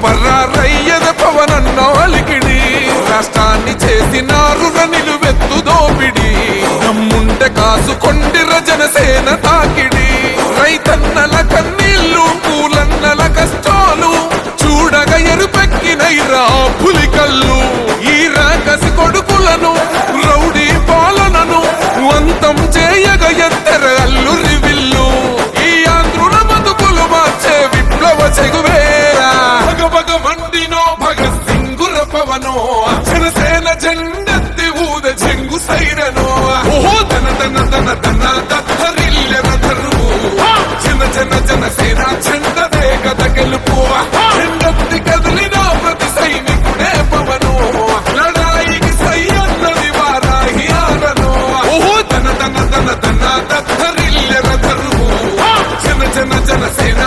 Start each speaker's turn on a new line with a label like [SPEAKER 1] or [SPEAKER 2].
[SPEAKER 1] పర్రారయ్యద పవనన్న అలికిడి రాష్ట్రాన్ని చేసినారు నిలువెత్తు దోపిడి దమ్ముంటే కాసుకొండిర జనసేన తాకిడి రైతన్నల కన్నీళ్లు పూలన్నల కష్టాలు చూడగా ఎరుపెక్కినైరా పులికల్లు ఈ రాకసి కొడుకులను రౌడీ పాలనను అంతం చేయగ ఎత్తర అల్లురి విల్లు ఈ ఆంధ్రుల బతుకులు మార్చే విప్లవ చెగువేరా భగ మండినో భగత్ సింగుర పవనో జనసేన జెండెత్తి ఊద చెంగు సైరనో ఓహో ధన ధన ధన ధన దత్తరిల్లెన ధరువు జన జన జనసేన జెండదే కథ గెలుపు జెండెత్తి కదిలిన ప్రతి సైనికుడే పవనో లడాయికి సై అన్నది వారాహి ఆరనో ఓహో ధన ధన ధన ధన దత్తరిల్లెన ధరువు జన జన జనసేన